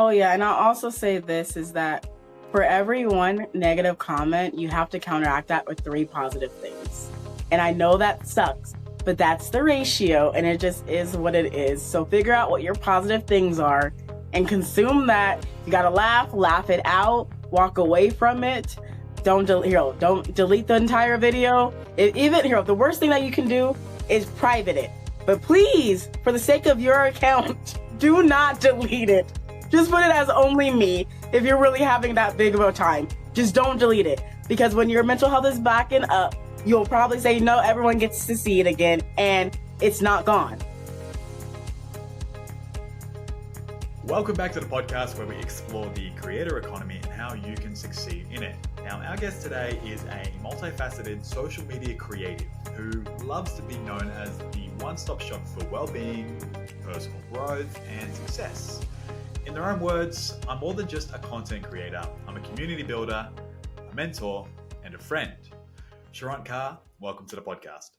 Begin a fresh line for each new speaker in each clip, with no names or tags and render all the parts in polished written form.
Oh yeah, and I'll also say this is that for every one negative comment, you have to counteract that with 3 positive things. And I know that sucks, but that's the ratio and it just is what it is. So figure out what your positive things are and consume that. You gotta laugh it out, walk away from it. Don't delete the entire video. The worst thing that you can do is private it. But please, for the sake of your account, do not delete it. Just put it as only me if you're really having that big of a time. Just don't delete it. Because when your mental health is backing up, you'll probably say, no, everyone gets to see it again, and it's not gone.
Welcome back to the podcast where we explore the creator economy and how you can succeed in it. Now, our guest today is a multifaceted social media creative who loves to be known as the one-stop shop for well-being, personal growth, and success. In their own words, I'm more than just a content creator. I'm a community builder, a mentor, and a friend. Charente, welcome to the podcast.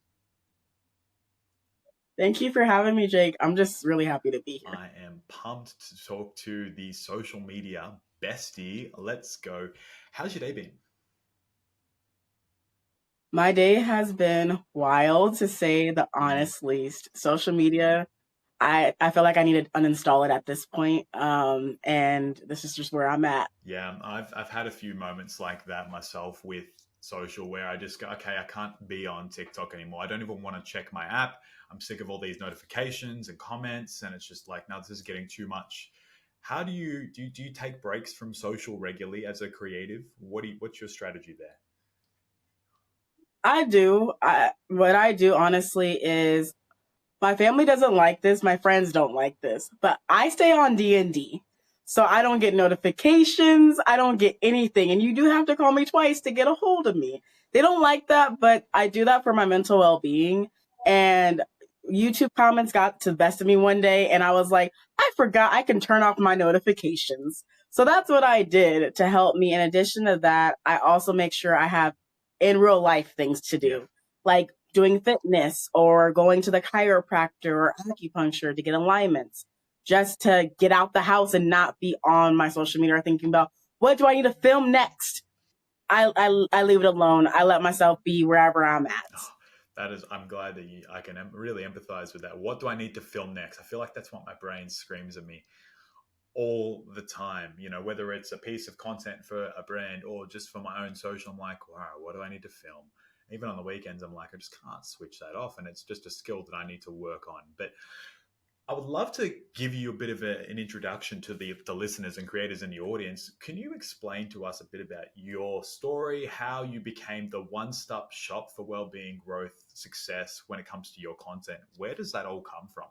Thank you for having me, Jake. I'm just really happy to be here.
I am pumped to talk to the social media bestie. Let's go. How's your day been?
My day has been wild, to say the honest least. Social media, I feel like I need to uninstall it at this point. And this is just where I'm at.
Yeah, I've had a few moments like that myself with social where I just go, okay, I can't be on TikTok anymore. I don't even want to check my app. I'm sick of all these notifications and comments, and it's just like, now this is getting too much. How do you take breaks from social regularly as a creative? What's your strategy there?
I do. What I do, honestly, is my family doesn't like this. My friends don't like this. But I stay on D&D. So I don't get notifications. I don't get anything. And you do have to call me twice to get a hold of me. They don't like that, but I do that for my mental well-being. And YouTube comments got to the best of me one day. And I was like, I forgot I can turn off my notifications. So that's what I did to help me. In addition to that, I also make sure I have in real life things to do, like doing fitness or going to the chiropractor or acupuncture to get alignments, just to get out the house and not be on my social media or thinking about, what do I need to film next? I leave it alone. I let myself be wherever I'm at.
I'm glad that I can really empathize with that. What do I need to film next? I feel like that's what my brain screams at me all the time, whether it's a piece of content for a brand or just for my own social. I'm like, wow, what do I need to film? Even on the weekends, I'm like, I just can't switch that off. And it's just a skill that I need to work on. But I would love to give you a bit of an introduction to the listeners and creators in the audience. Can you explain to us a bit about your story, how you became the one-stop shop for well-being, growth, success when it comes to your content? Where does that all come from?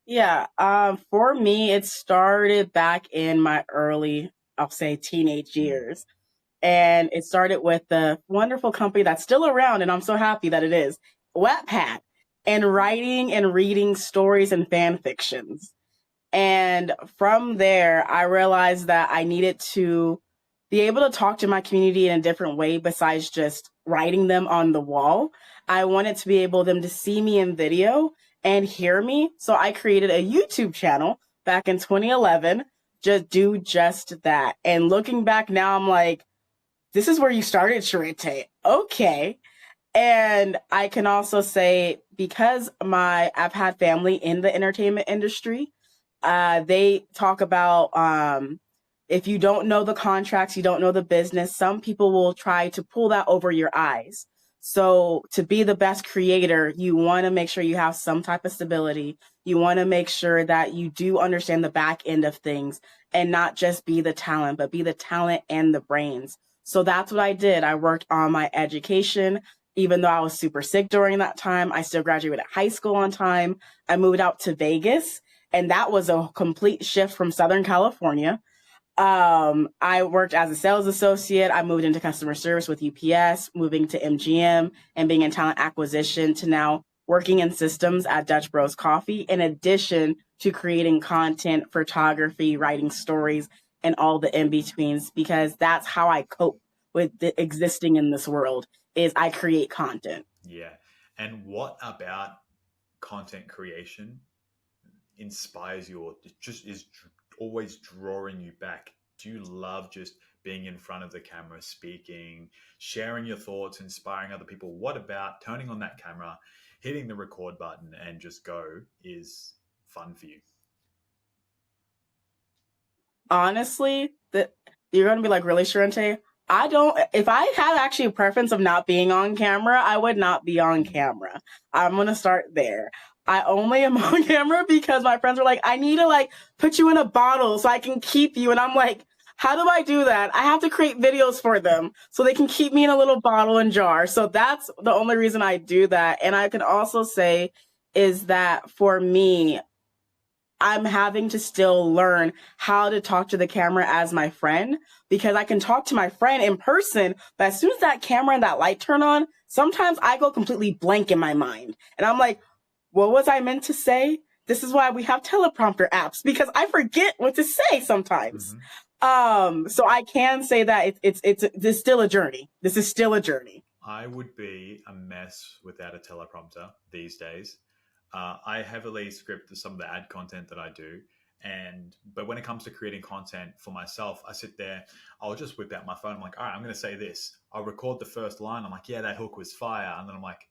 Yeah, for me, it started back in my early, I'll say, teenage years. And it started with the wonderful company that's still around, and I'm so happy that it is, Wattpad, and writing and reading stories and fan fictions. And from there, I realized that I needed to be able to talk to my community in a different way besides just writing them on the wall. I wanted to be able them to see me in video and hear me. So I created a YouTube channel back in 2011, just that. And looking back now, I'm like, this is where you started, Charente. Okay. And I can also say, because I've had family in the entertainment industry, they talk about, if you don't know the contracts, you don't know the business, some people will try to pull that over your eyes. So to be the best creator, you want to make sure you have some type of stability. You want to make sure that you do understand the back end of things and not just be the talent, but be the talent and the brains. So that's what I did. I worked on my education. Even though I was super sick during that time, I still graduated high school on time. I moved out to Vegas, and that was a complete shift from Southern California. I worked as a sales associate. I moved into customer service with UPS, moving to MGM and being in talent acquisition, to now working in systems at Dutch Bros Coffee, in addition to creating content, photography, writing stories, and all the in-betweens, because that's how I cope with existing in this world, is I create content.
Yeah. And what about content creation inspires you, or it just is always drawing you back? Do you love just being in front of the camera, speaking, sharing your thoughts, inspiring other people? What about turning on that camera, hitting the record button, and just go is fun for you?
Honestly, that you're gonna be like, really, Charente? I don't. If I had actually a preference of not being on camera, I would not be on
Mm.
camera. I'm gonna start there. I only am on camera because my friends are like, I need to like put you in a bottle so I can keep you, and I'm like, how do I do that? I have to create videos for them so they can keep me in a little bottle and jar. So that's the only reason I do that. And I can also say is that for me, I'm having to still learn how to talk to the camera as my friend because I can talk to my friend in person, but as soon as that camera and that light turn on, sometimes I go completely blank in my mind. And I'm like, what was I meant to say? This is why we have teleprompter apps because I forget what to say sometimes.
Mm-hmm.
So I can say that it's still a journey. This is still a journey.
I would be a mess without a teleprompter these days. I heavily script some of the ad content that I do, and but when it comes to creating content for myself, I sit there. I'll just whip out my phone. I'm like, all right, I'm going to say this. I'll record the first line. I'm like, yeah, that hook was fire, and then I'm like,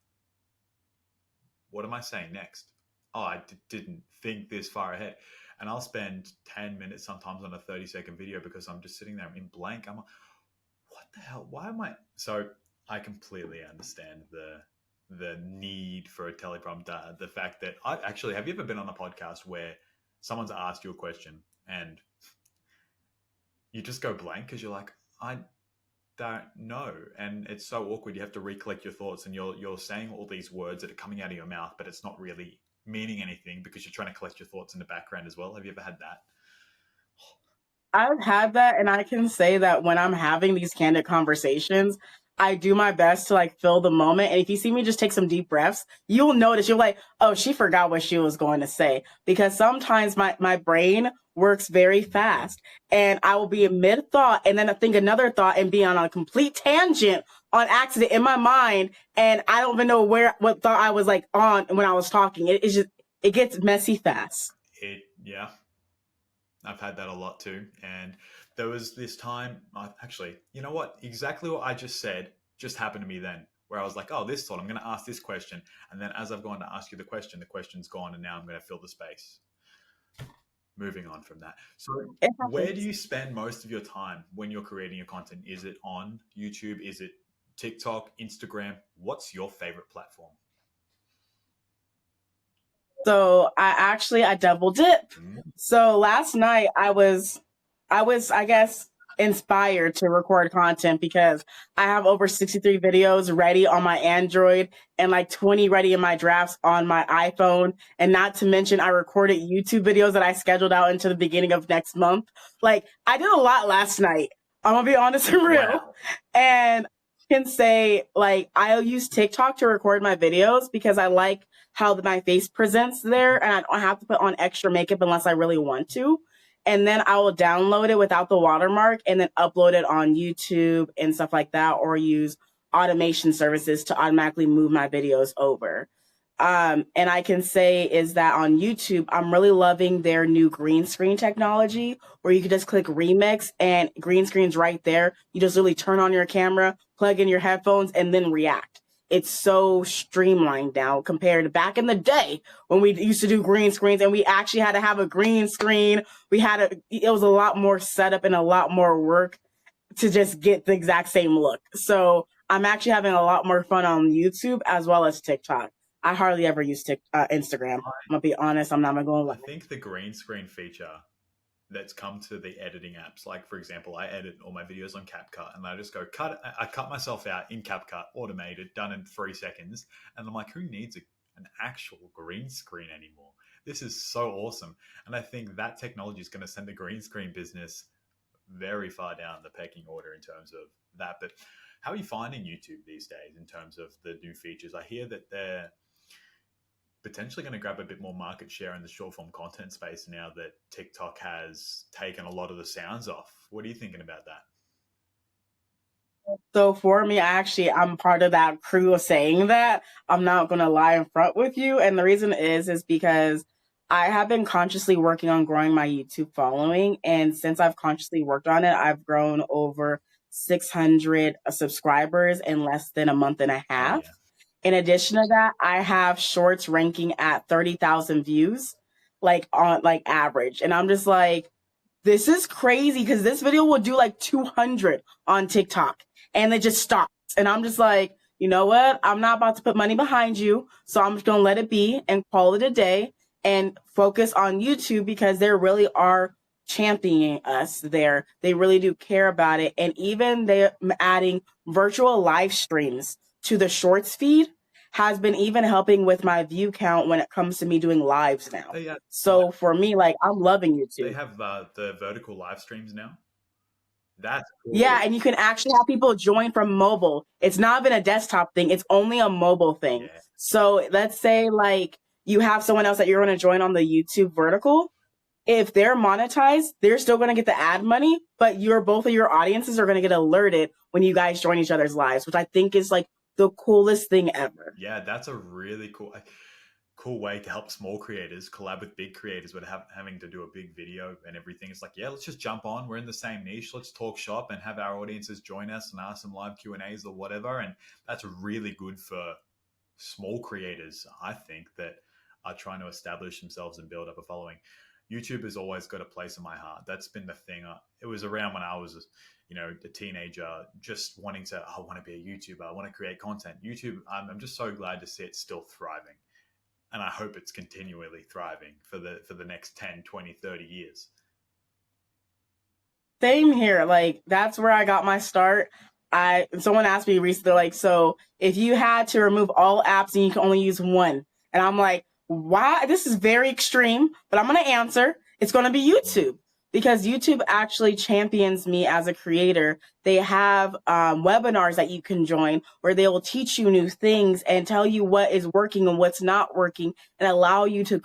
what am I saying next? Oh, didn't think this far ahead. And I'll spend 10 minutes sometimes on a 30-second video because I'm just sitting there in blank. I'm like, what the hell? Why am I? So I completely understand the need for a teleprompter. The fact that I actually, have you ever been on a podcast where someone's asked you a question and you just go blank because you're like, I don't know, and it's so awkward. You have to recollect your thoughts, and you're saying all these words that are coming out of your mouth, but it's not really meaning anything because you're trying to collect your thoughts in the background as well. Have you ever had that?
I've had that, and I can say that when I'm having these candid conversations, I do my best to like fill the moment. And if you see me just take some deep breaths, you'll notice you're like, oh, she forgot what she was going to say. Because sometimes my brain works very fast and I will be in mid thought and then I think another thought and be on a complete tangent on accident in my mind. And I don't even know what thought I was like on when I was talking. It's just, it gets messy fast.
Yeah, I've had that a lot too. And there was this time, actually, you know what? Exactly what I just said just happened to me then, where I was like, oh, this thought, I'm going to ask this question. And then as I've gone to ask you the question's gone, and now I'm going to fill the space. Moving on from that. So,
It
where do
happens.
you spend most of your time when you're creating your content? Is it on YouTube? Is it TikTok, Instagram? What's your favorite platform?
So I double dip.
Mm.
So last night I guess inspired to record content because I have over 63 videos ready on my Android and like 20 ready in my drafts on my iPhone. And not to mention I recorded YouTube videos that I scheduled out into the beginning of next month. Like I did a lot last night. I'm gonna be honest and real.
Wow.
And I can say like I'll use TikTok to record my videos because I like how my face presents there and I don't have to put on extra makeup unless I really want to. And then I will download it without the watermark and then upload it on YouTube and stuff like that, or use automation services to automatically move my videos over. And I can say is that on YouTube, I'm really loving their new green screen technology where you can just click remix and green screen's right there. You just really turn on your camera, plug in your headphones, and then react. It's so streamlined now compared to back in the day when we used to do green screens and we actually had to have a green screen. It was a lot more setup and a lot more work to just get the exact same look. So I'm actually having a lot more fun on YouTube as well as TikTok. I hardly ever use Instagram. I'm gonna be honest. I'm not gonna
I
lie.
think the green screen feature that's come to the editing apps, like for example, I edit all my videos on CapCut and I just go cut. I cut myself out in CapCut, automated, done in 3 seconds, and I'm like, who needs an actual green screen anymore? This is so awesome, and I think that technology is going to send the green screen business very far down the pecking order in terms of that. But how are you finding YouTube these days in terms of the new features? I hear that they're potentially going to grab a bit more market share in the short form content space now that TikTok has taken a lot of the sounds off. What are you thinking about that?
So for me, I'm part of that crew of saying that. I'm not gonna lie in front with you, and the reason is because I have been consciously working on growing my YouTube following. And since I've consciously worked on it, I've grown over 600 subscribers in less than a month and a
Hell
half.
yeah.
In addition to that, I have shorts ranking at 30,000 views, like on like average. And I'm just like, this is crazy because this video will do like 200 on TikTok and it just stops. And I'm just like, you know what? I'm not about to put money behind you. So I'm just going to let it be and call it a day and focus on YouTube because they really are championing us there. They really do care about it. And even they're adding virtual live streams to the shorts feed has been even helping with my view count when it comes to me doing lives now.
They
So for me, like I'm loving
they
YouTube.
have the vertical live streams now. That's cool.
Yeah, and you can actually have people join from mobile. It's not even a desktop thing, it's only a mobile thing.
Yeah.
So let's say like you have someone else that you're going to join on the YouTube vertical. If they're monetized, they're still going to get the ad money, but both of your audiences are going to get alerted when you guys join each other's lives, which I think is like the coolest thing ever.
Yeah, that's a really cool way to help small creators collab with big creators without having to do a big video and everything. It's like, yeah, let's just jump on. We're in the same niche. Let's talk shop and have our audiences join us and ask some live Q&As or whatever. And that's really good for small creators, I think, that are trying to establish themselves and build up a following. YouTube has always got a place in my heart. That's been the thing. It was around when I was, a teenager, just wanting to, I want to be a YouTuber. I want to create content. YouTube, I'm just so glad to see it still thriving. And I hope it's continually thriving for the next 10, 20, 30 years.
Same here. Like that's where I got my start. Someone asked me recently, like, so if you had to remove all apps and you can only use one, and I'm like, why? This is very extreme, but I'm gonna answer. It's gonna be YouTube because YouTube actually champions me as a creator. They have webinars that you can join where they will teach you new things and tell you what is working and what's not working, and allow you to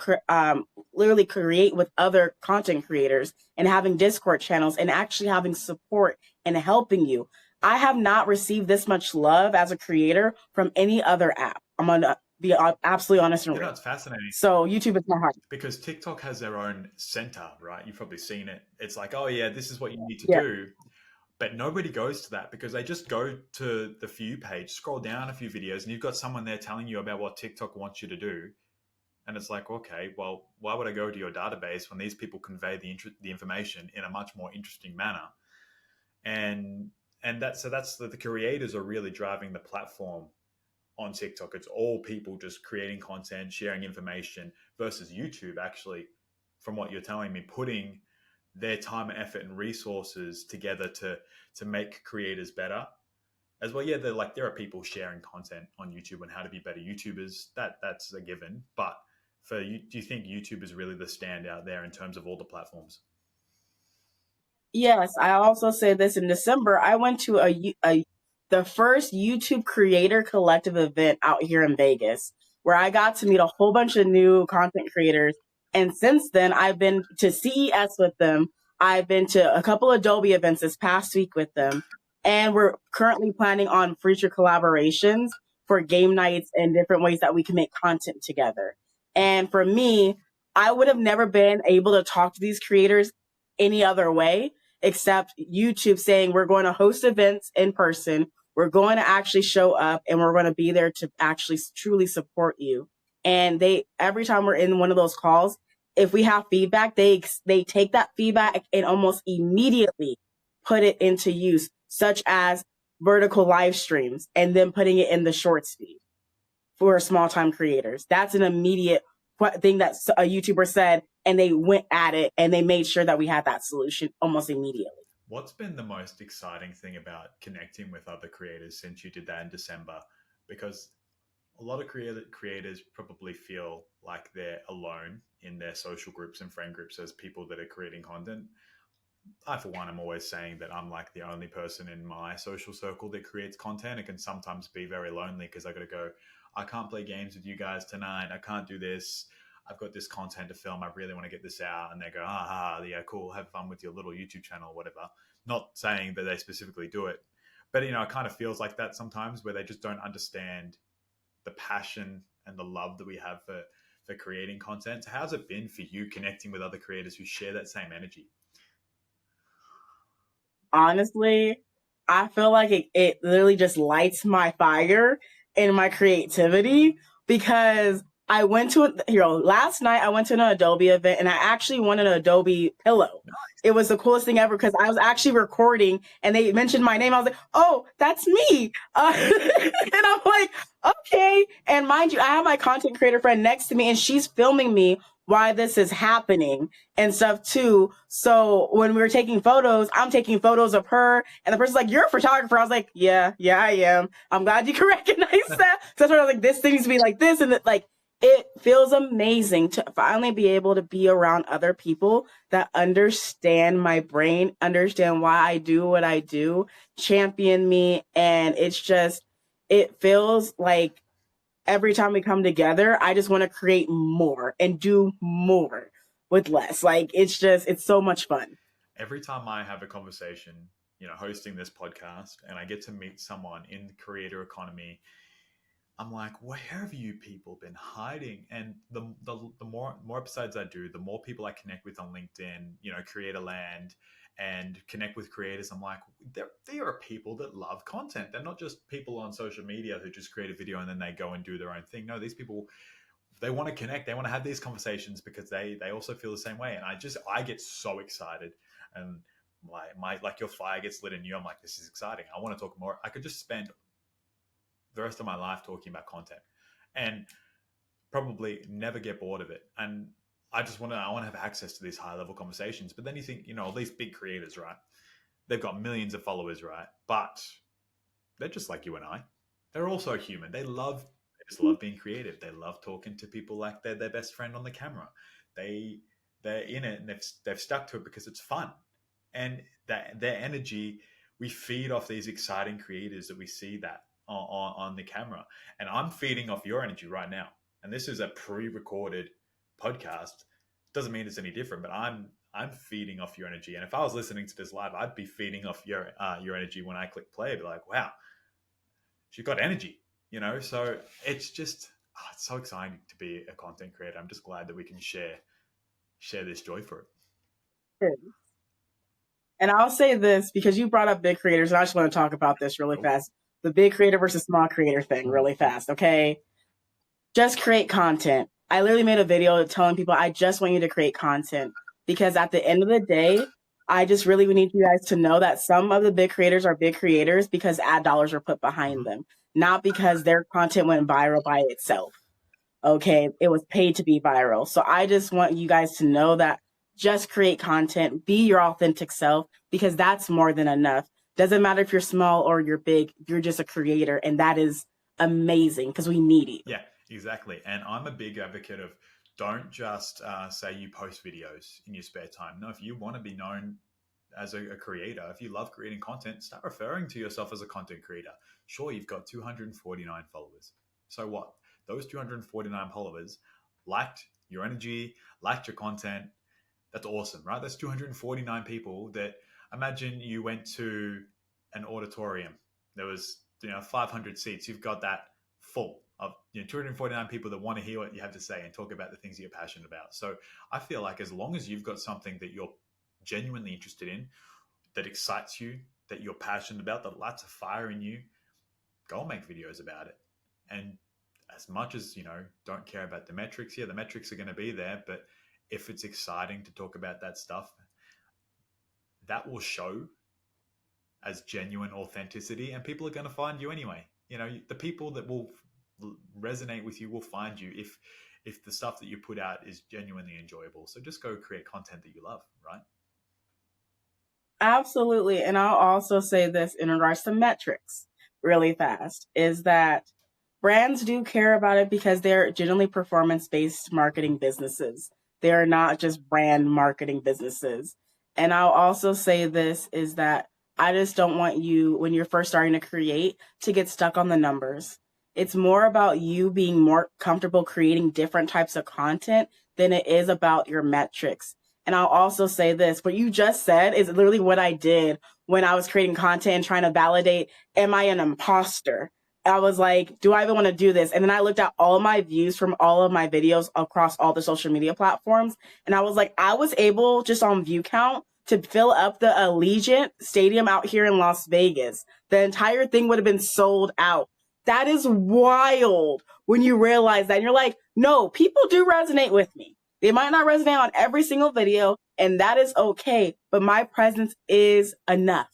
literally create with other content creators and having Discord channels and actually having support and helping you. I have not received this much love as a creator from any other app. I'm gonna be absolutely honest and real.
It's fascinating
So YouTube is my heart.
because TikTok has their own center, right? You've probably seen it. It's like, oh yeah, this is what you need to
Yeah.
do. But nobody goes to that because they just go to the For You page, scroll down a few videos, and you've got someone there telling you about what TikTok wants you to do. And it's like, okay, well, why would I go to your database when these people convey the information in a much more interesting manner? And that's the creators are really driving the platform on TikTok. It's all people just creating content, sharing information versus YouTube actually, from what you're telling me, putting their time, effort, and resources together to make creators better as well. Yeah, there are people sharing content on YouTube on how to be better YouTubers. That's a given. But for you, do you think YouTube is really the standout there in terms of all the platforms?
Yes, I also said this in December. I went to the first YouTube creator collective event out here in Vegas, where I got to meet a whole bunch of new content creators. And since then, I've been to CES with them. I've been to a couple Adobe events this past week with them, and we're currently planning on future collaborations for game nights and different ways that we can make content together. And for me, I would have never been able to talk to these creators any other way except YouTube saying we're going to host events in person. We're going to actually show up and we're going to be there to actually truly support you. And every time we're in one of those calls, if we have feedback, they take that feedback and almost immediately put it into use, such as vertical live streams and then putting it in the shorts feed for small time creators. That's an immediate thing that a YouTuber said, and they went at it and they made sure that we had that solution almost immediately.
What's been the most exciting thing about connecting with other creators since you did that in December? Because a lot of creators probably feel like they're alone in their social groups and friend groups as people that are creating content. I, for one, am always saying that I'm like the only person in my social circle that creates content. It can sometimes be very lonely because I got to go, I can't play games with you guys tonight. I can't do this. I've got this content to film. I really want to get this out. And they go, yeah, cool. Have fun with your little YouTube channel or whatever. Not saying that they specifically do it. But, it kind of feels like that sometimes where they just don't understand the passion and the love that we have for for creating content. So how's it been for you connecting with other creators who share that same energy?
Honestly, I feel like it literally just lights my fire in my creativity because I went to, last night I went to an Adobe event and I actually won an Adobe pillow. It was the coolest thing ever because I was actually recording and they mentioned my name. I was like, oh, that's me. And I'm like, okay. And mind you, I have my content creator friend next to me and she's filming me why this is happening and stuff too. So when we were taking photos, I'm taking photos of her and the person's like, you're a photographer. I was like, yeah, I am. I'm glad you can recognize that. So that's why I was like, this thing needs to be like this. And like, it feels amazing to finally be able to be around other people that understand my brain, understand why I do what I do, champion me. And it's just, it feels like every time we come together, I just want to create more and do more with less. Like, it's so much fun.
Every time I have a conversation, hosting this podcast, and I get to meet someone in the creator economy, I'm like, where have you people been hiding? And the more episodes I do, the more people I connect with on LinkedIn, Creatorland, and connect with creators. I'm like, there are people that love content. They're not just people on social media who just create a video and then they go and do their own thing. No, these people, they want to connect. They want to have these conversations because they also feel the same way. And I get so excited, and like your fire gets lit in you. I'm like, this is exciting. I want to talk more. I could just spend the rest of my life talking about content and probably never get bored of it. And I want to have access to these high level conversations. But then you think, all these big creators, right? They've got millions of followers, right? But they're just like you and I. They're also human. They just love being creative. They love talking to people like they're their best friend on the camera. They're in it and they've stuck to it because it's fun. And that their energy, we feed off these exciting creators that we see that on the camera. And I'm feeding off your energy right now. And this is a pre-recorded podcast. Doesn't mean it's any different, but I'm feeding off your energy. And if I was listening to this live, I'd be feeding off your energy when I click play. I'd be like, wow, she got energy, So it's just it's so exciting to be a content creator. I'm just glad that we can share this joy for it.
And I'll say this because you brought up big creators, and I just want to talk about this really fast. The big creator versus small creator thing really fast, okay? Just create content. I literally made a video telling people I just want you to create content because at the end of the day, I just really need you guys to know that some of the big creators are big creators because ad dollars are put behind them, not because their content went viral by itself. Okay, it was paid to be viral. So I just want you guys to know that just create content, be your authentic self, because that's more than enough. Doesn't matter if you're small or you're big, you're just a creator. And that is amazing because we need it.
Yeah, exactly. And I'm a big advocate of don't just say you post videos in your spare time. No, if you want to be known as a creator, if you love creating content, start referring to yourself as a content creator. Sure, you've got 249 followers. So what? Those 249 followers liked your energy, liked your content. That's awesome, right? That's 249 people that imagine you went to an auditorium. There was 500 seats. You've got that full of 249 people that want to hear what you have to say and talk about the things that you're passionate about. So I feel like as long as you've got something that you're genuinely interested in, that excites you, that you're passionate about, that lights a fire in you, go and make videos about it. And as much as, don't care about the metrics, the metrics are going to be there, but if it's exciting to talk about that stuff, that will show as genuine authenticity, and people are going to find you anyway. The people that will resonate with you will find you if the stuff that you put out is genuinely enjoyable. So just go create content that you love, right?
Absolutely. And I'll also say this in regards to metrics really fast, is that brands do care about it because they're generally performance-based marketing businesses. They're not just brand marketing businesses. And I'll also say this is that I just don't want you, when you're first starting to create, to get stuck on the numbers. It's more about you being more comfortable creating different types of content than it is about your metrics. And I'll also say this, what you just said is literally what I did when I was creating content and trying to validate, am I an imposter? I was like, do I even want to do this? And then I looked at all my views from all of my videos across all the social media platforms. And I was like, I was able, just on view count, to fill up the Allegiant Stadium out here in Las Vegas. The entire thing would have been sold out. That is wild when you realize that. And you're like, no, people do resonate with me. They might not resonate on every single video, and that is okay. But my presence is enough.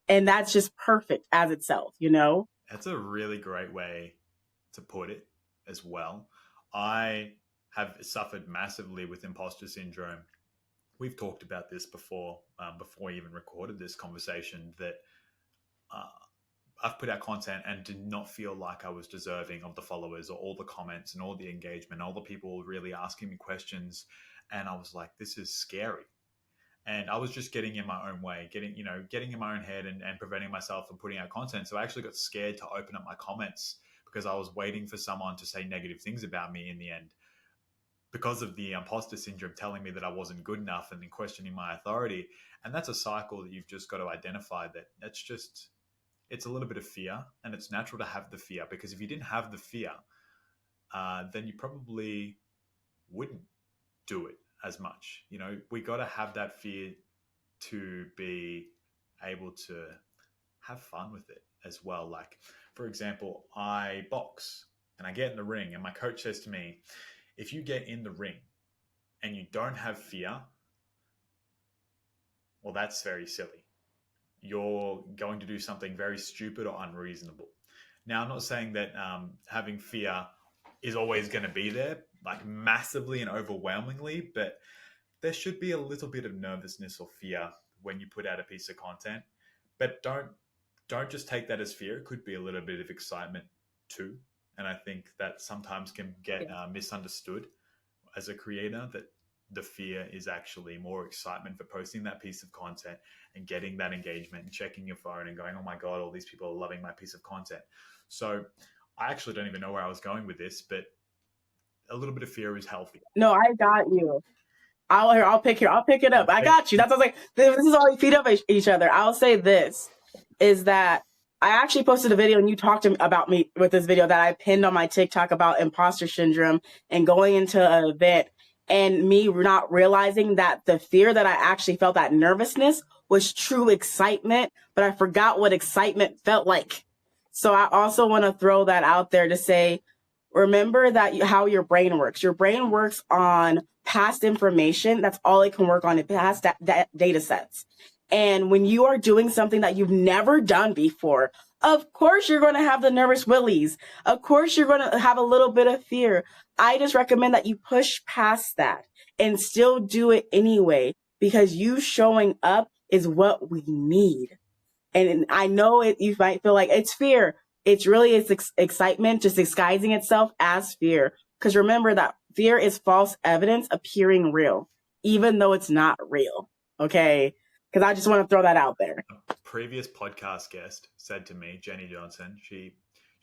And that's just perfect as itself, you know?
That's a really great way to put it as well. I have suffered massively with imposter syndrome. We've talked about this before we even recorded this conversation, that I've put out content and did not feel like I was deserving of the followers or all the comments and all the engagement, all the people really asking me questions. And I was like, this is scary. And I was just getting in my own way, getting in my own head and preventing myself from putting out content. So I actually got scared to open up my comments because I was waiting for someone to say negative things about me in the end, because of the imposter syndrome telling me that I wasn't good enough and then questioning my authority. And that's a cycle that you've just got to identify, that it's a little bit of fear, and it's natural to have the fear, because if you didn't have the fear, then you probably wouldn't do it as much. We got to have that fear to be able to have fun with it as well. Like, for example, I box and I get in the ring, and my coach says to me, if you get in the ring and you don't have fear, well, that's very silly. You're going to do something very stupid or unreasonable. Now, I'm not saying that having fear is always going to be there, like massively and overwhelmingly, but there should be a little bit of nervousness or fear when you put out a piece of content. But don't just take that as fear. It could be a little bit of excitement too. And I think that sometimes can get misunderstood as a creator, that the fear is actually more excitement for posting that piece of content and getting that engagement and checking your phone and going, oh my God, all these people are loving my piece of content. So I actually don't even know where I was going with this, but a little bit of fear is healthy.
No, I got you. I'll pick it up. I got you. That's what I was like, this is all we feed up each other. I'll say this, is that I actually posted a video and you talked about me with this video that I pinned on my TikTok about imposter syndrome and going into an event and me not realizing that the fear that I actually felt, that nervousness, was true excitement, but I forgot what excitement felt like. So I also want to throw that out there to say, remember that how your brain works. Your brain works on past information. That's all it can work on, past data sets. And when you are doing something that you've never done before, of course you're going to have the nervous willies. Of course you're going to have a little bit of fear. I just recommend that you push past that and still do it anyway, because you showing up is what we need. And I know you might feel like it's fear. It's excitement just disguising itself as fear. Because remember that fear is false evidence appearing real, even though it's not real. Okay? Because I just want to throw that out there.
A previous podcast guest said to me, Jenny Johnson, she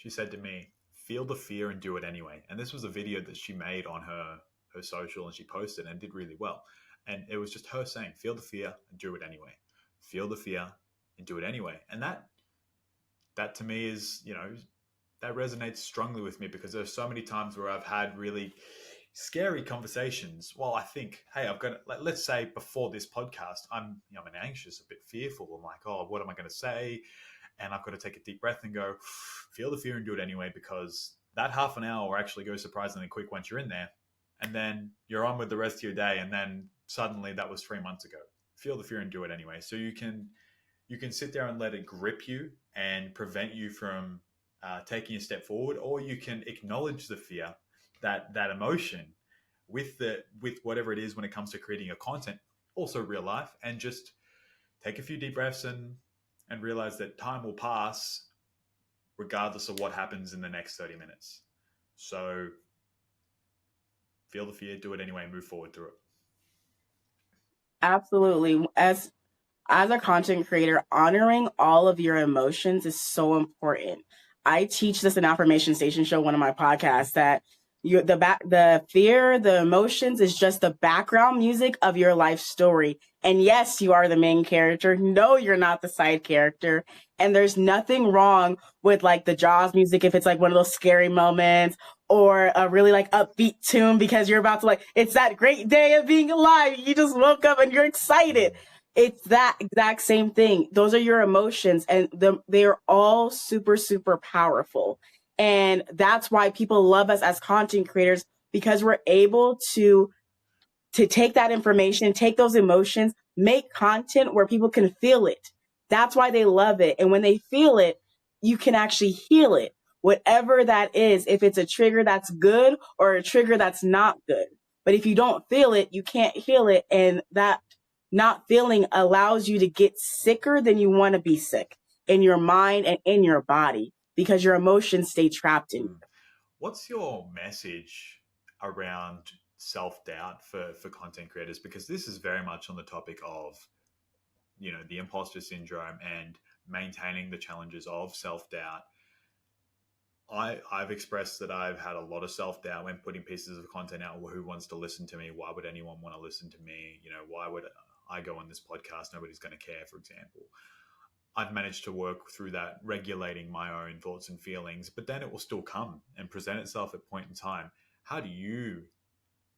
said to me, feel the fear and do it anyway. And this was a video that she made on her social, and she posted and did really well. And it was just her saying, feel the fear and do it anyway. Feel the fear and do it anyway. And that to me is, that resonates strongly with me, because there's so many times where I've had really scary conversations. Well, I think, hey, let's say before this podcast, I'm anxious, a bit fearful. I'm like, oh, what am I going to say? And I've got to take a deep breath and go, feel the fear and do it anyway, because that half an hour will actually go surprisingly quick once you're in there. And then you're on with the rest of your day. And then suddenly that was 3 months ago. Feel the fear and do it anyway. So you can sit there and let it grip you and prevent you from taking a step forward, or you can acknowledge the fear, that emotion with whatever it is when it comes to creating a content, also real life, and just take a few deep breaths and realize that time will pass regardless of what happens in the next 30 minutes. So feel the fear, do it anyway, move forward through it.
Absolutely. As a content creator, honoring all of your emotions is so important. I teach this in Affirmation Station Show, one of my podcasts, that The fear, the emotions is just the background music of your life story. And yes, you are the main character. No, you're not the side character. And there's nothing wrong with like the Jaws music if it's like one of those scary moments, or a really like upbeat tune because you're about to like, it's that great day of being alive. You just woke up and you're excited. It's that exact same thing. Those are your emotions, and they're all super, super powerful. And that's why people love us as content creators, because we're able to take that information, take those emotions, make content where people can feel it. That's why they love it. And when they feel it, you can actually heal it. Whatever that is, if it's a trigger that's good or a trigger that's not good. But if you don't feel it, you can't heal it. And that not feeling allows you to get sicker than you want to be sick in your mind and in your body, because your emotions stay trapped in you.
What's your message around self doubt for content creators? Because this is very much on the topic of, the imposter syndrome and maintaining the challenges of self doubt. I've expressed that I've had a lot of self doubt when putting pieces of content out. Well, who wants to listen to me? Why would anyone want to listen to me? Why would I go on this podcast? Nobody's going to care, for example. I've managed to work through that, regulating my own thoughts and feelings, but then it will still come and present itself at a point in time. How do you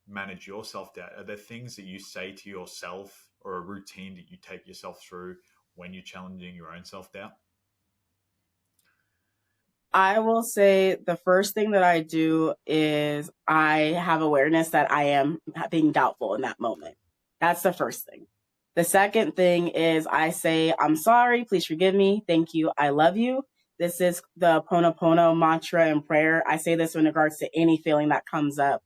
manage your self doubt? Are there things that you say to yourself or a routine that you take yourself through when you're challenging your own self doubt?
I will say the first thing that I do is I have awareness that I am being doubtful in that moment. That's the first thing. The second thing is I say, I'm sorry, please forgive me, thank you, I love you. This is the Ponopono mantra and prayer. I say this in regards to any feeling that comes up,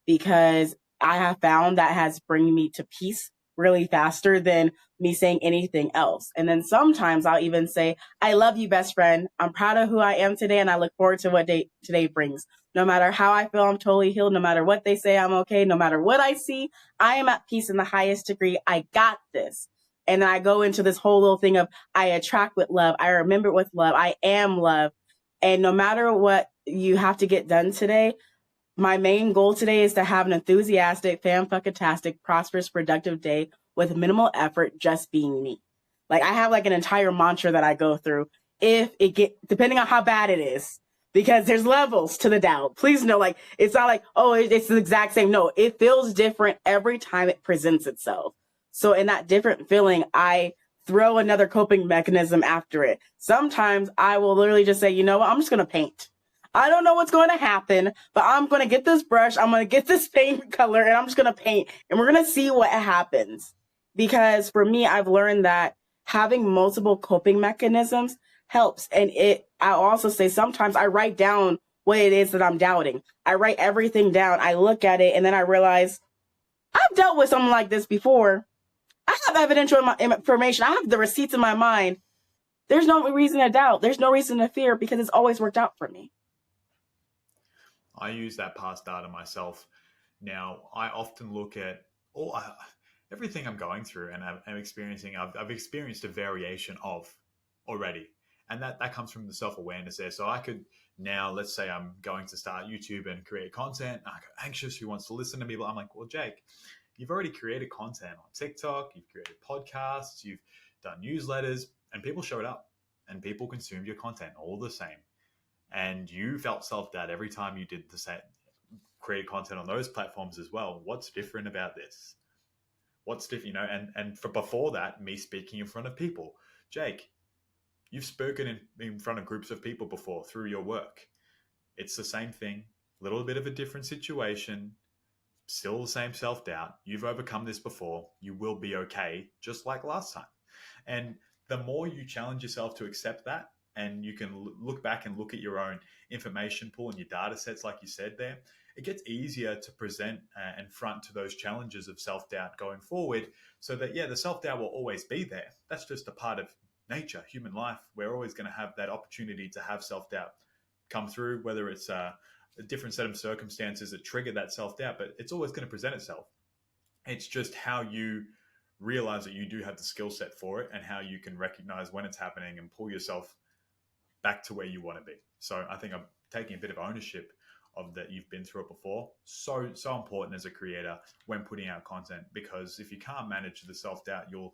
because I have found that has bring me to peace really faster than me saying anything else. And then sometimes I'll even say, I love you, best friend. I'm proud of who I am today, and I look forward to what today brings. No matter how I feel, I'm totally healed. No matter what they say, I'm okay. No matter what I see, I am at peace in the highest degree. I got this. And then I go into this whole little thing of I attract with love. I remember with love. I am love. And no matter what you have to get done today, my main goal today is to have an enthusiastic, fan-fucking-tastic, prosperous, productive day with minimal effort, just being me. Like, I have like an entire mantra that I go through if it depending on how bad it is, because there's levels to the doubt. Please know, like, it's not like, oh, it's the exact same. No, it feels different every time it presents itself. So in that different feeling, I throw another coping mechanism after it. Sometimes I will literally just say, you know what, I'm just going to paint. I don't know what's going to happen, but I'm going to get this brush, I'm going to get this paint color, and I'm just going to paint, and we're going to see what happens. Because for me, I've learned that having multiple coping mechanisms helps. And I also say sometimes I write down what it is that I'm doubting. I write everything down. I look at it, and then I realize I've dealt with something like this before. I have evidential information. I have the receipts in my mind. There's no reason to doubt. There's no reason to fear, because it's always worked out for me.
I use that past data myself. Now, I often look at all everything I'm going through and I'm experiencing. I've experienced a variation of already, and that comes from the self awareness there. So I could now, let's say I'm going to start YouTube and create content. I go anxious. Who wants to listen to me? But I'm like, well, Jake, you've already created content on TikTok. You've created podcasts. You've done newsletters, and people showed up, and people consumed your content all the same, and you felt self doubt every time you did the same, create content on those platforms as well. What's different about this? What's different? And for before that, me speaking in front of people, Jake, you've spoken in front of groups of people before through your work. It's the same thing, a little bit of a different situation, still the same self doubt. You've overcome this before. You will be okay, just like last time. And the more you challenge yourself to accept that, and you can look back and look at your own information pool and your data sets, like you said there, it gets easier to present and front to those challenges of self doubt going forward. So that, yeah, the self doubt will always be there. That's just a part of nature, human life. We're always going to have that opportunity to have self doubt come through, whether it's a different set of circumstances that trigger that self doubt, but it's always going to present itself. It's just how you realize that you do have the skill set for it and how you can recognize when it's happening and pull yourself back to where you want to be. So I think I'm taking a bit of ownership of that you've been through it before. So important as a creator when putting out content, because if you can't manage the self-doubt, you'll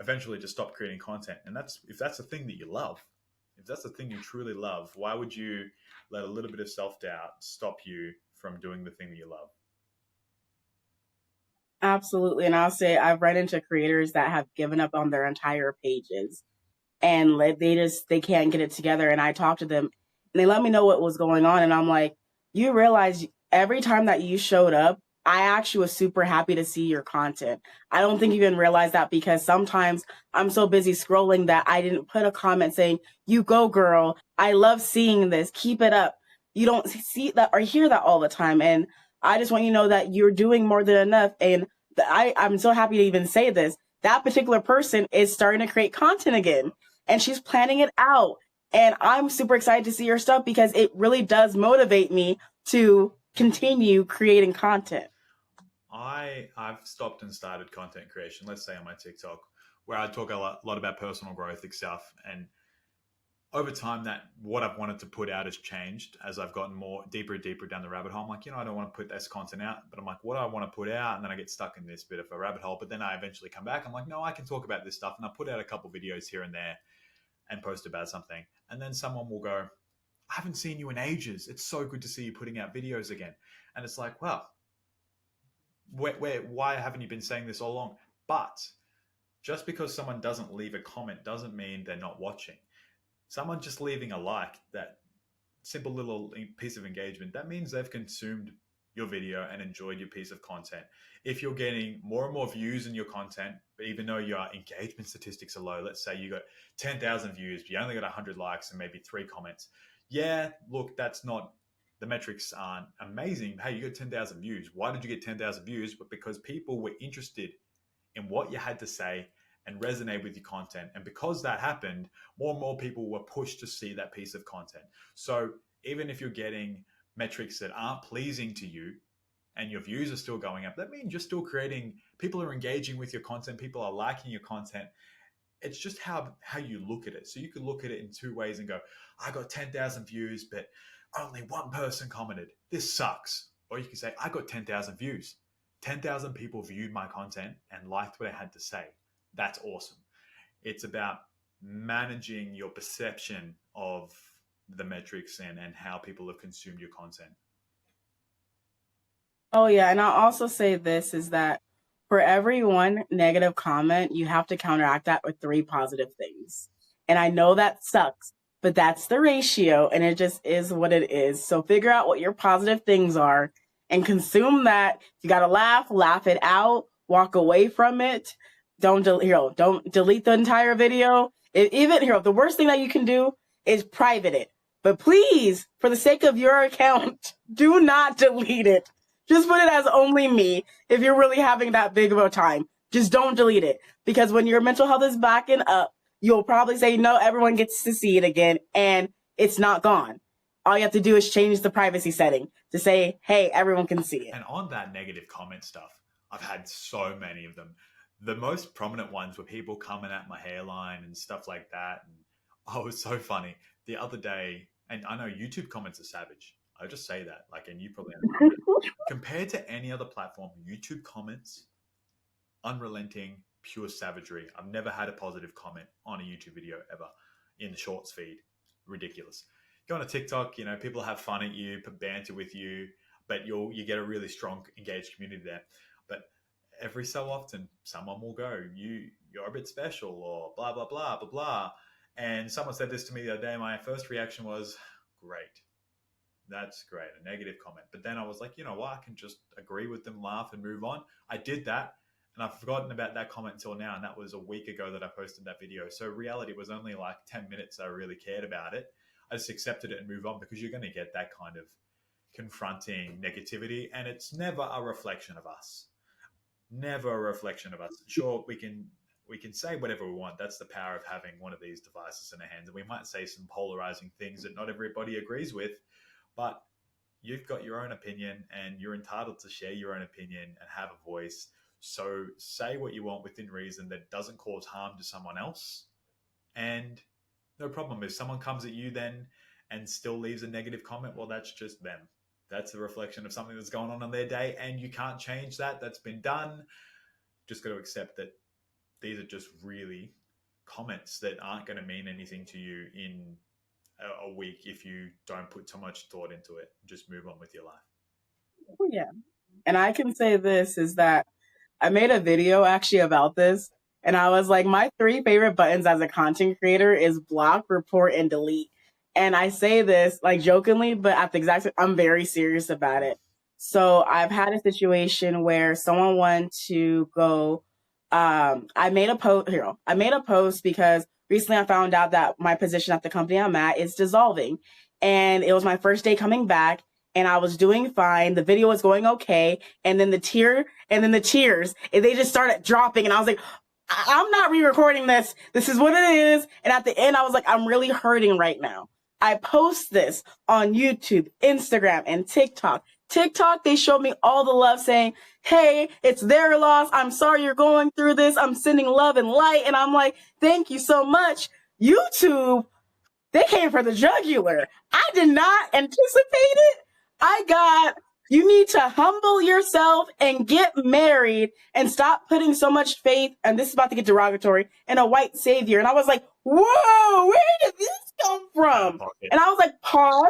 eventually just stop creating content. And that's if that's the thing that you love, if that's the thing you truly love, why would you let a little bit of self-doubt stop you from doing the thing that you love?
Absolutely. And I'll say I've run into creators that have given up on their entire pages and they can't get it together. And I talked to them and they let me know what was going on. And I'm like, you realize every time that you showed up, I actually was super happy to see your content. I don't think you even realize that because sometimes I'm so busy scrolling that I didn't put a comment saying, you go girl. I love seeing this. Keep it up. You don't see that or hear that all the time. And I just want you to know that you're doing more than enough. And I'm so happy to even say this. That particular person is starting to create content again and she's planning it out. And I'm super excited to see her stuff because it really does motivate me to continue creating content.
I've stopped and started content creation, let's say on my TikTok, where I talk a lot about personal growth stuff. And over time, that what I've wanted to put out has changed as I've gotten more deeper and deeper down the rabbit hole. I'm like, I don't want to put this content out, but I'm like, what do I want to put out? And then I get stuck in this bit of a rabbit hole. But then I eventually come back. I'm like, no, I can talk about this stuff. And I put out a couple videos here and there and post about something. And then someone will go, I haven't seen you in ages. It's so good to see you putting out videos again. And it's like, well, why haven't you been saying this all along? But just because someone doesn't leave a comment doesn't mean they're not watching. Someone just leaving a like, that simple little piece of engagement, that means they've consumed your video and enjoyed your piece of content. If you're getting more and more views in your content, but even though your engagement statistics are low, let's say you got 10,000 views, but you only got 100 likes and maybe 3 comments. Yeah, look, that's not, the metrics aren't amazing. Hey, you got 10,000 views. Why did you get 10,000 views? But because people were interested in what you had to say and resonate with your content. And because that happened, more and more people were pushed to see that piece of content. So even if you're getting metrics that aren't pleasing to you and your views are still going up, that means you're still creating, people are engaging with your content, people are liking your content. It's just how you look at it. So you could look at it in 2 ways and go, I got 10,000 views, but only 1 person commented. This sucks. Or you can say, I got 10,000 views. 10,000 people viewed my content and liked what I had to say. That's awesome. It's about managing your perception of the metrics and how people have consumed your content.
Oh yeah, and I'll also say this is that for every one negative comment, you have to counteract that with 3 positive things. And I know that sucks, but that's the ratio and it just is what it is. So figure out what your positive things are and consume that. If you got to laugh it out, walk away from it. Don't delete the entire video. The worst thing that you can do is private it. But please, for the sake of your account, do not delete it. Just put it as only me if you're really having that big of a time. Just don't delete it. Because when your mental health is backing up, you'll probably say, no, everyone gets to see it again, and it's not gone. All you have to do is change the privacy setting to say, hey, everyone can see it.
And on that negative comment stuff, I've had so many of them. The most prominent ones were people coming at my hairline and stuff like that. And oh, it was so funny. The other day, and I know YouTube comments are savage. I just say that, like, and you probably understand that. Compared to any other platform, YouTube comments, unrelenting, pure savagery. I've never had a positive comment on a YouTube video ever in the shorts feed. Ridiculous. Go on a TikTok, people have fun at you, banter with you, but you get a really strong, engaged community there. But every so often, someone will go, you're a bit special, or blah blah blah blah blah. And someone said this to me the other day. My first reaction was, great. That's great, a negative comment. But then I was like, you know what? I can just agree with them, laugh, and move on. I did that, and I've forgotten about that comment until now, and that was a week ago that I posted that video. So reality was only like 10 minutes I really cared about it. I just accepted it and move on, because you're going to get that kind of confronting negativity, and it's never a reflection of us. Never a reflection of us. Sure, we can say whatever we want. That's the power of having one of these devices in our hands. And we might say some polarizing things that not everybody agrees with, but you've got your own opinion and you're entitled to share your own opinion and have a voice. So say what you want within reason that doesn't cause harm to someone else. And no problem. If someone comes at you then and still leaves a negative comment, well, that's just them. that's a reflection of something that's going on in their day, and you can't change that. That's been done. Just got to accept that these are just really comments that aren't going to mean anything to you in a week if you don't put too much thought into it. Just move on with your life.
Oh, yeah. And I can say this is that I made a video actually about this. And I was like, my three favorite buttons as a content creator is block, report, and delete. And I say this like jokingly, but at the exact same, I'm very serious about it. So I've had a situation where someone wanted to go. I made a post here. I made a post because recently I found out that my position at the company I'm at is dissolving. And it was my first day coming back and I was doing fine. The video was going okay. And then the cheers, and they just started dropping. And I was like, I'm not re-recording this. This is what it is. And at the end, I was like, I'm really hurting right now. I post this on YouTube, Instagram, and TikTok. TikTok, they showed me all the love saying, hey, it's their loss. I'm sorry you're going through this. I'm sending love and light. And I'm like, thank you so much. YouTube, they came for the jugular. I did not anticipate it. I got, you need to humble yourself and get married and stop putting so much faith, and this is about to get derogatory, in a white savior. And I was like, whoa, where did this come from? And I was like, pause.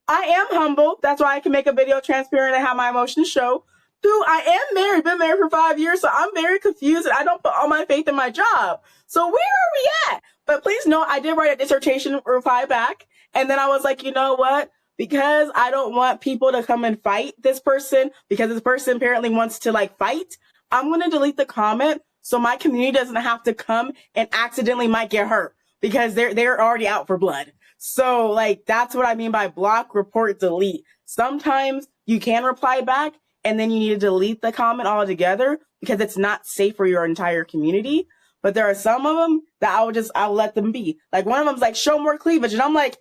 I am humble. That's why I can make a video transparent and have my emotions show. Two, I am married, been married for 5 years, so I'm very confused and I don't put all my faith in my job. So where are we at? But please know, I did write a dissertation reply back. And then I was like, you know what? Because I don't want people to come and fight this person, because this person apparently wants to like fight, I'm going to delete the comment so my community doesn't have to come and accidentally might get hurt because they're already out for blood. So like, that's what I mean by block, report, delete. Sometimes you can reply back and then you need to delete the comment altogether because it's not safe for your entire community. But there are some of them that I'll let them be. Like one of them's like, show more cleavage. And I'm like,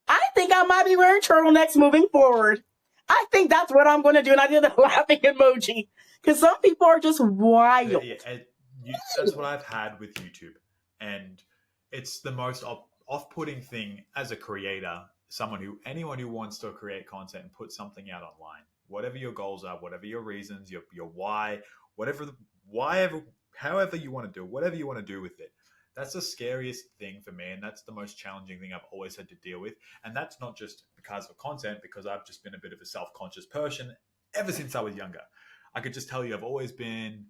I think I might be wearing turtlenecks moving forward. I think that's what I'm going to do. And I did a laughing emoji because some people are just wild.
That's what I've had with YouTube. And it's the most off-putting thing as a creator, anyone who wants to create content and put something out online, whatever your goals are, whatever your reasons, your why, however you want to do, whatever you want to do with it. That's the scariest thing for me, and that's the most challenging thing I've always had to deal with. And that's not just because of content, because I've just been a bit of a self-conscious person ever since I was younger. I could just tell you I've always been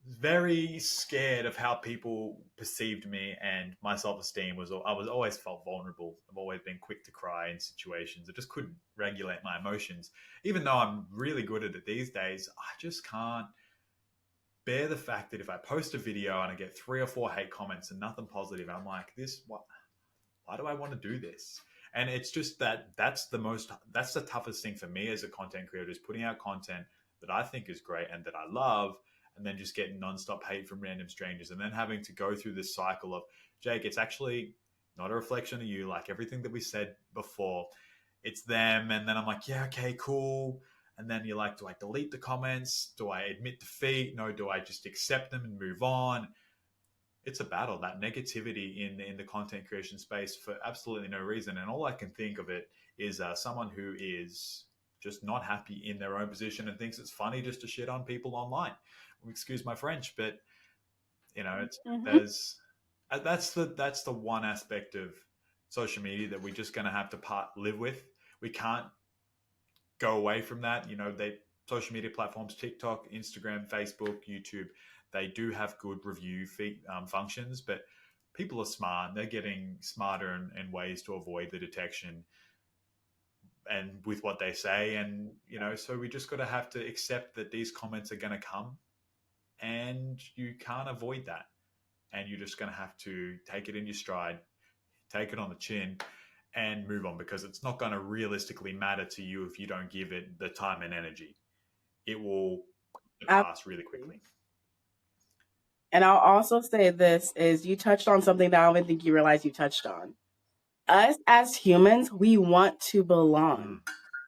very scared of how people perceived me, and my self-esteem I was always felt vulnerable. I've always been quick to cry in situations. I just couldn't regulate my emotions. Even though I'm really good at it these days, I just can't bear the fact that if I post a video and I get 3 or 4 hate comments and nothing positive, I'm like, why do I want to do this? And it's just that's the toughest thing for me as a content creator, is putting out content that I think is great and that I love, and then just getting nonstop hate from random strangers, and then having to go through this cycle of, Jake, it's actually not a reflection of you. Like everything that we said before, it's them. And then I'm like, yeah, okay, cool. And then you're like, do I delete the comments? Do I admit defeat? No, do I just accept them and move on? It's a battle, that negativity in the content creation space for absolutely no reason. And all I can think of it is someone who is just not happy in their own position and thinks it's funny just to shit on people online. Excuse my French, but it's that's the one aspect of social media that we're just going to have to live with. We can't go away from that. Social media platforms, TikTok, Instagram, Facebook, YouTube, they do have good review functions, but people are smart. They're getting smarter in ways to avoid the detection and with what they say. And, so we just got to have to accept that these comments are going to come, and you can't avoid that. And you're just going to have to take it in your stride, take it on the chin, and move on, because it's not going to realistically matter to you if you don't give it the time and energy. It will pass really quickly.
And I'll also say this is, you touched on something that I don't even think you realize you touched on. Us as humans, we want to belong.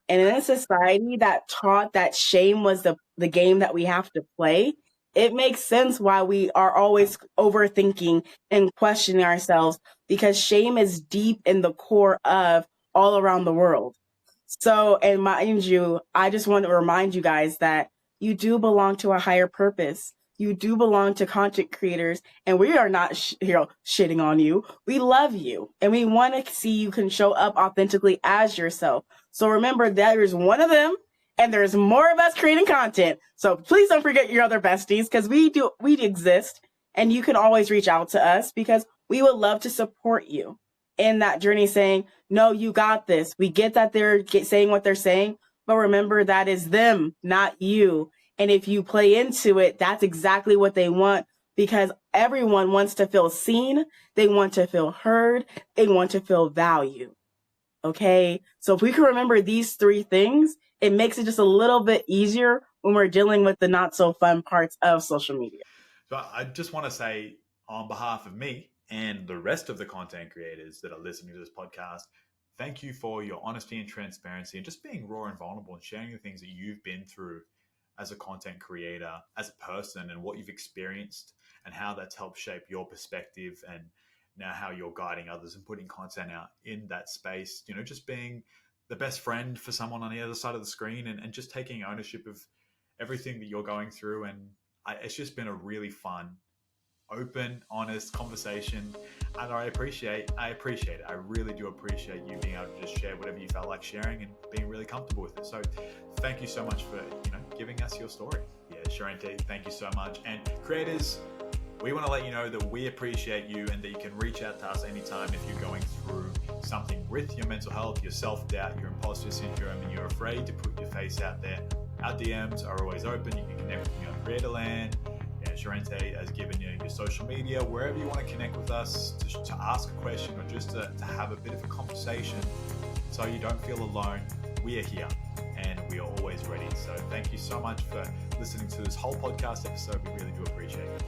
And in a society that taught that shame was the game that we have to play, it makes sense why we are always overthinking and questioning ourselves, because shame is deep in the core of all around the world. So, and mind you, I just want to remind you guys that you do belong to a higher purpose. You do belong to content creators, and we are not shitting on you. We love you, and we want to see you can show up authentically as yourself. So remember, there's one of them, and there's more of us creating content. So please don't forget your other besties, because we exist, and you can always reach out to us because we would love to support you in that journey, saying, no, you got this. We get that they're saying what they're saying, but remember that is them, not you. And if you play into it, that's exactly what they want, because everyone wants to feel seen. They want to feel heard. They want to feel valued. Okay. So if we can remember these three things, it makes it just a little bit easier when we're dealing with the not so fun parts of social media.
So I just want to say, on behalf of me and the rest of the content creators that are listening to this podcast, thank you for your honesty and transparency and just being raw and vulnerable and sharing the things that you've been through as a content creator, as a person, and what you've experienced and how that's helped shape your perspective, and now how you're guiding others and putting content out in that space, just being the best friend for someone on the other side of the screen, and just taking ownership of everything that you're going through. And it's just been a really fun, open, honest conversation, and I appreciate it. I really do appreciate you being able to just share whatever you felt like sharing and being really comfortable with it. So thank you so much for giving us your story. Yeah, Charente, thank you so much. And creators, we want to let you know that we appreciate you, and that you can reach out to us anytime if you're going through something with your mental health, your self-doubt, your imposter syndrome, and you're afraid to put your face out there. Our DMs are always open. You can connect with me on Creatorland. Charente has given you your social media, wherever you want to connect with us, to ask a question, or just to have a bit of a conversation so you don't feel alone. We are here, and we are always ready. So thank you so much for listening to this whole podcast episode. We really do appreciate it.